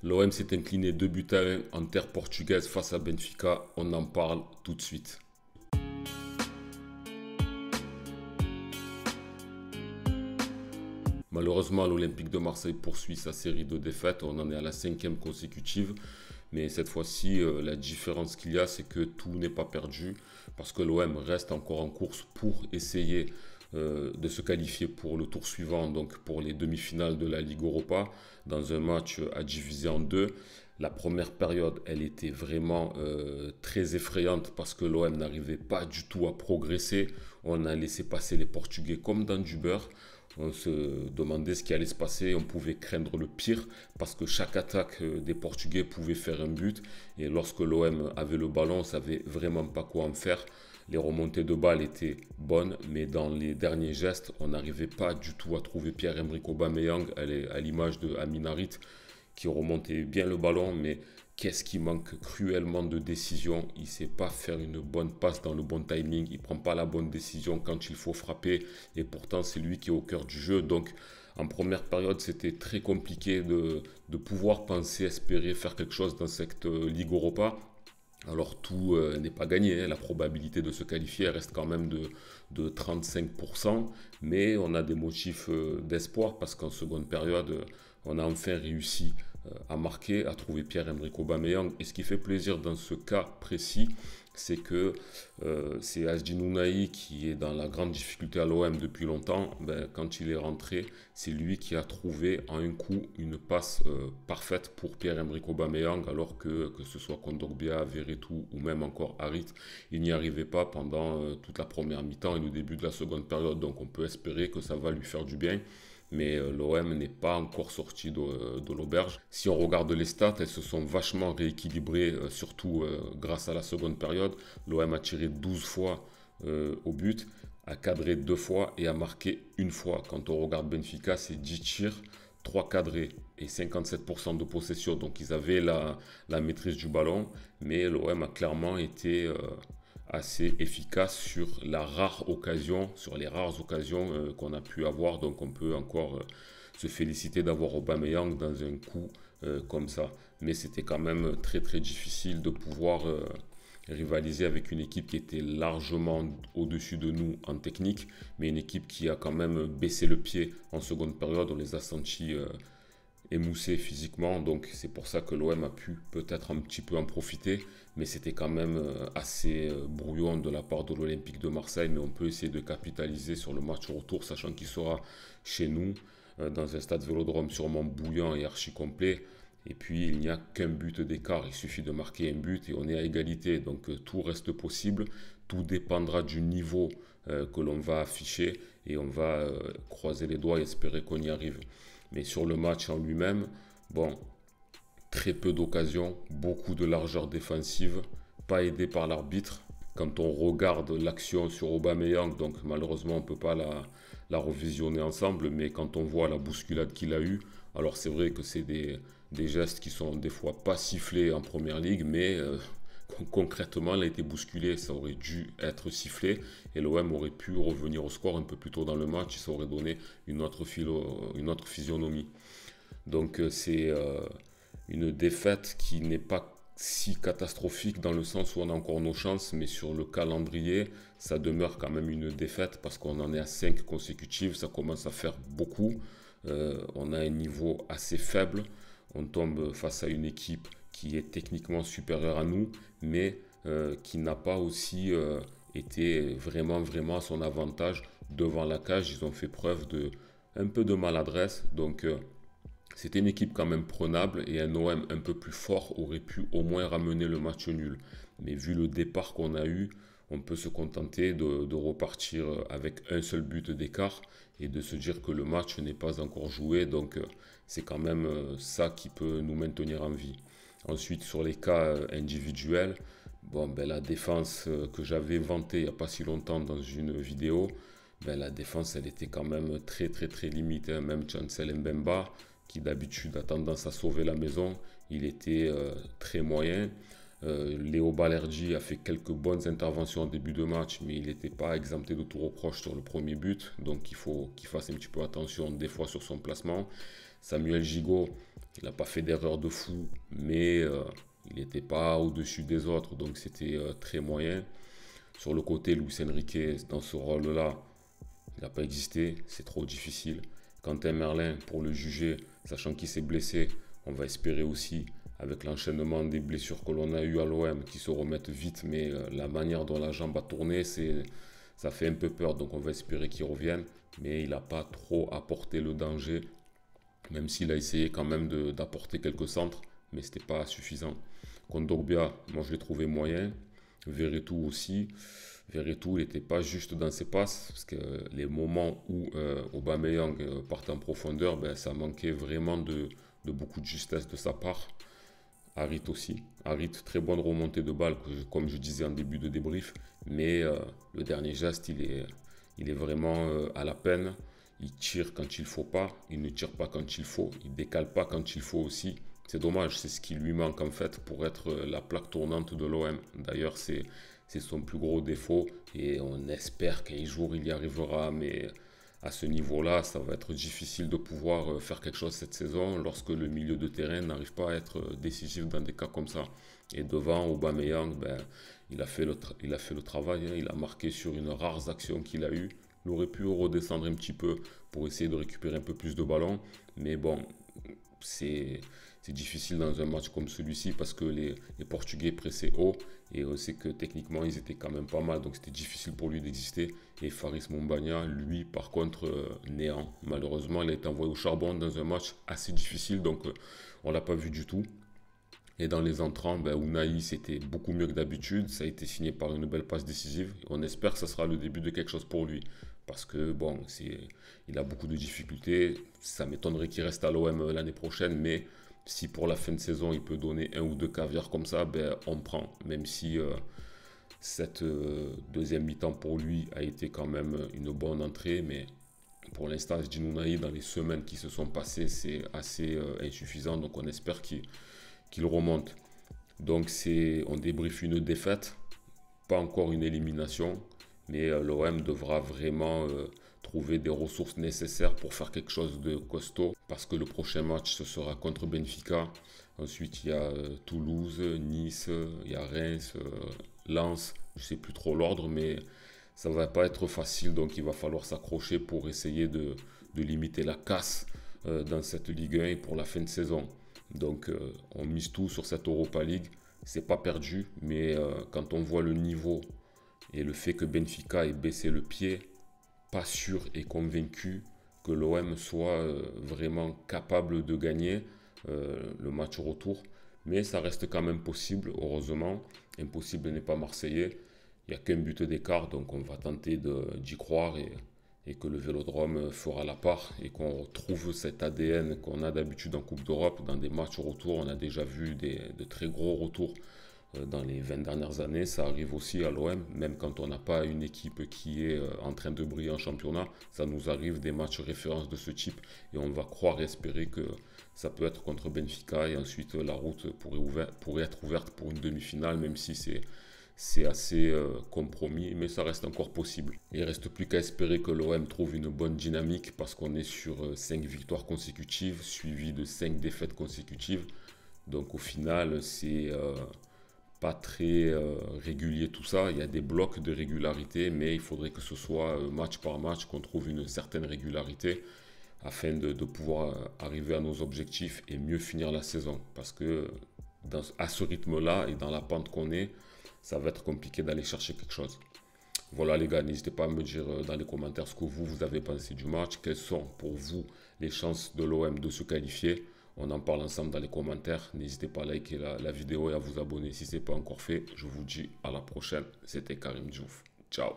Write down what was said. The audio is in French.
L'OM s'est incliné 2 buts à 1 en terre portugaise face à Benfica. On en parle tout de suite. Malheureusement, l'Olympique de Marseille poursuit sa série de défaites. On en est à la 5e consécutive. Mais cette fois-ci, la différence qu'il y a, c'est que tout n'est pas perdu. Parce que l'OM reste encore en course pour essayer de se qualifier pour le tour suivant, donc pour les demi-finales de la Ligue Europa, dans un match à diviser en deux. La première période, elle était vraiment très effrayante parce que l'OM n'arrivait pas du tout à progresser. On a laissé passer les Portugais comme dans du beurre. On se demandait ce qui allait se passer, on pouvait craindre le pire parce que chaque attaque des Portugais pouvait faire un but et lorsque l'OM avait le ballon, on ne savait vraiment pas quoi en faire. Les remontées de balles étaient bonnes, mais dans les derniers gestes, on n'arrivait pas du tout à trouver Pierre-Emerick Aubameyang à l'image de Amin Harit qui remontait bien le ballon, mais qu'est-ce qui manque cruellement de décision. Il ne sait pas faire une bonne passe dans le bon timing. Il ne prend pas la bonne décision quand il faut frapper. Et pourtant, c'est lui qui est au cœur du jeu. Donc, en première période, c'était très compliqué de pouvoir penser, espérer faire quelque chose dans cette Ligue Europa. Alors tout n'est pas gagné, hein. La probabilité de se qualifier reste quand même de 35%, mais on a des motifs d'espoir parce qu'en seconde période, on a enfin réussi à marquer, à trouver Pierre-Emerick Aubameyang. Et ce qui fait plaisir dans ce cas précis, c'est que c'est Azzedine Ounahi qui est dans la grande difficulté à l'OM depuis longtemps. Ben, quand il est rentré, c'est lui qui a trouvé en un coup une passe parfaite pour Pierre-Emerick Aubameyang, alors que ce soit Kondogbia, Verretou ou même encore Harit, il n'y arrivait pas pendant toute la première mi-temps et le début de la seconde période. Donc on peut espérer que ça va lui faire du bien. Mais l'OM n'est pas encore sorti de l'auberge. Si on regarde les stats, elles se sont vachement rééquilibrées, surtout grâce à la seconde période. L'OM a tiré 12 fois au but, a cadré 2 fois et a marqué une fois. Quand on regarde Benfica, c'est 10 tirs, 3 cadrés et 57% de possession. Donc ils avaient la maîtrise du ballon, mais l'OM a clairement été assez efficace sur sur les rares occasions qu'on a pu avoir. Donc on peut encore se féliciter d'avoir Aubameyang dans un coup comme ça. Mais c'était quand même très très difficile de pouvoir rivaliser avec une équipe qui était largement au-dessus de nous en technique, mais une équipe qui a quand même baissé le pied en seconde période. On les a sentis émoussé physiquement, donc c'est pour ça que l'OM a pu peut-être un petit peu en profiter, mais c'était quand même assez brouillon de la part de l'Olympique de Marseille. Mais on peut essayer de capitaliser sur le match retour, sachant qu'il sera chez nous, dans un stade Vélodrome sûrement bouillant et archi complet. Et puis il n'y a qu'un but d'écart, il suffit de marquer un but et on est à égalité, donc tout reste possible, tout dépendra du niveau que l'on va afficher et on va croiser les doigts et espérer qu'on y arrive. Mais sur le match en lui-même, bon, très peu d'occasions, beaucoup de largeur défensive, pas aidé par l'arbitre. Quand on regarde l'action sur Aubameyang, donc malheureusement on ne peut pas la revisionner ensemble, mais quand on voit la bousculade qu'il a eue, alors c'est vrai que c'est des gestes qui sont des fois pas sifflés en première ligue, mais concrètement, il a été bousculé, ça aurait dû être sifflé et l'OM aurait pu revenir au score un peu plus tôt dans le match et ça aurait donné une autre physionomie. Donc c'est une défaite qui n'est pas si catastrophique dans le sens où on a encore nos chances, mais sur le calendrier, ça demeure quand même une défaite parce qu'on en est à 5 consécutives, ça commence à faire beaucoup. On a un niveau assez faible, on tombe face à une équipe qui est techniquement supérieure à nous, mais qui n'a pas aussi été vraiment à son avantage devant la cage. Ils ont fait preuve de un peu de maladresse, donc c'était une équipe quand même prenable et un OM un peu plus fort aurait pu au moins ramener le match nul. Mais vu le départ qu'on a eu, on peut se contenter de repartir avec un seul but d'écart et de se dire que le match n'est pas encore joué. Donc c'est quand même ça qui peut nous maintenir en vie. Ensuite, sur les cas individuels, bon, ben, la défense que j'avais vantée il n'y a pas si longtemps dans une vidéo, ben, la défense elle était quand même très limite, hein. Même Chancel Mbemba, qui d'habitude a tendance à sauver la maison, il était très moyen. Léo Balerdi a fait quelques bonnes interventions en début de match, mais il n'était pas exempté de tout reproche sur le premier but. Donc il faut qu'il fasse un petit peu attention des fois sur son placement. Samuel Gigot Il n'a pas fait d'erreur de fou, mais il n'était pas au-dessus des autres, donc c'était très moyen. Sur le côté, Luis Enrique, dans ce rôle-là, il n'a pas existé, c'est trop difficile. Quentin Merlin, pour le juger, sachant qu'il s'est blessé, on va espérer aussi, avec l'enchaînement des blessures que l'on a eues à l'OM, qui se remettent vite, mais la manière dont la jambe a tourné, ça fait un peu peur, donc on va espérer qu'il revienne. Mais il n'a pas trop apporté le danger, même s'il a essayé quand même d'apporter quelques centres, mais ce n'était pas suffisant. Kondogbia, moi je l'ai trouvé moyen. Veretout aussi. Veretout, il n'était pas juste dans ses passes, parce que les moments où Aubameyang part en profondeur, ben, ça manquait vraiment de beaucoup de justesse de sa part. Harit aussi. Harit, très bonne remontée de balle, comme je disais en début de débrief, mais le dernier geste, il est vraiment à la peine. Il tire quand il faut pas, il ne tire pas quand il faut, il décale pas quand il faut aussi. C'est dommage, c'est ce qui lui manque en fait pour être la plaque tournante de l'OM. D'ailleurs, c'est son plus gros défaut et on espère qu'un jour il y arrivera, mais à ce niveau-là, ça va être difficile de pouvoir faire quelque chose cette saison lorsque le milieu de terrain n'arrive pas à être décisif dans des cas comme ça. Et devant, Aubameyang, ben, il a fait le travail, hein, il a marqué sur une rare action qu'il a eue. Il aurait pu redescendre un petit peu pour essayer de récupérer un peu plus de ballons, mais bon, c'est difficile dans un match comme celui-ci parce que les Portugais pressaient haut et on sait que techniquement ils étaient quand même pas mal, donc c'était difficile pour lui d'exister. Et Faris Mumbagna, lui par contre, néant. Malheureusement, il a été envoyé au charbon dans un match assez difficile, donc on l'a pas vu du tout. Et dans les entrants, ben, Unai, c'était beaucoup mieux que d'habitude. Ça a été signé par une belle passe décisive. On espère que ce sera le début de quelque chose pour lui. Parce que, bon, il a beaucoup de difficultés. Ça m'étonnerait qu'il reste à l'OM l'année prochaine. Mais si pour la fin de saison, il peut donner un ou deux caviars comme ça, ben, on prend. Même si cette deuxième mi-temps pour lui a été quand même une bonne entrée. Mais pour l'instant, je dis Unai, dans les semaines qui se sont passées, c'est assez insuffisant. Donc on espère qu'il remonte. Donc on débriefe une défaite, pas encore une élimination, mais l'OM devra vraiment trouver des ressources nécessaires pour faire quelque chose de costaud, parce que le prochain match, ce sera contre Benfica. Ensuite, il y a Toulouse, Nice, il y a Reims, Lens, je ne sais plus trop l'ordre, mais ça ne va pas être facile, donc il va falloir s'accrocher pour essayer de limiter la casse dans cette Ligue 1 et pour la fin de saison. Donc on mise tout sur cette Europa League. C'est pas perdu, mais quand on voit le niveau et le fait que Benfica ait baissé le pied, pas sûr et convaincu que l'OM soit vraiment capable de gagner le match retour. Mais ça reste quand même possible, heureusement. Impossible n'est pas marseillais. Il n'y a qu'un but d'écart, donc on va tenter d'y croire et que le Vélodrome fera la part et qu'on retrouve cet ADN qu'on a d'habitude en Coupe d'Europe. Dans des matchs retour, on a déjà vu de très gros retours dans les 20 dernières années. Ça arrive aussi à l'OM, même quand on n'a pas une équipe qui est en train de briller en championnat, ça nous arrive des matchs références de ce type et on va croire et espérer que ça peut être contre Benfica et ensuite la route pourrait être ouverte pour une demi-finale, même si c'est assez compromis, mais ça reste encore possible. Il ne reste plus qu'à espérer que l'OM trouve une bonne dynamique parce qu'on est sur 5 victoires consécutives, suivies de 5 défaites consécutives. Donc au final, c'est pas très régulier tout ça. Il y a des blocs de régularité, mais il faudrait que ce soit match par match qu'on trouve une certaine régularité afin de pouvoir arriver à nos objectifs et mieux finir la saison. Parce que à ce rythme-là et dans la pente qu'on est, ça va être compliqué d'aller chercher quelque chose. Voilà les gars, n'hésitez pas à me dire dans les commentaires ce que vous avez pensé du match. Quelles sont pour vous les chances de l'OM de se qualifier? On en parle ensemble dans les commentaires. N'hésitez pas à liker la vidéo et à vous abonner si ce n'est pas encore fait. Je vous dis à la prochaine. C'était Karim Diouf. Ciao.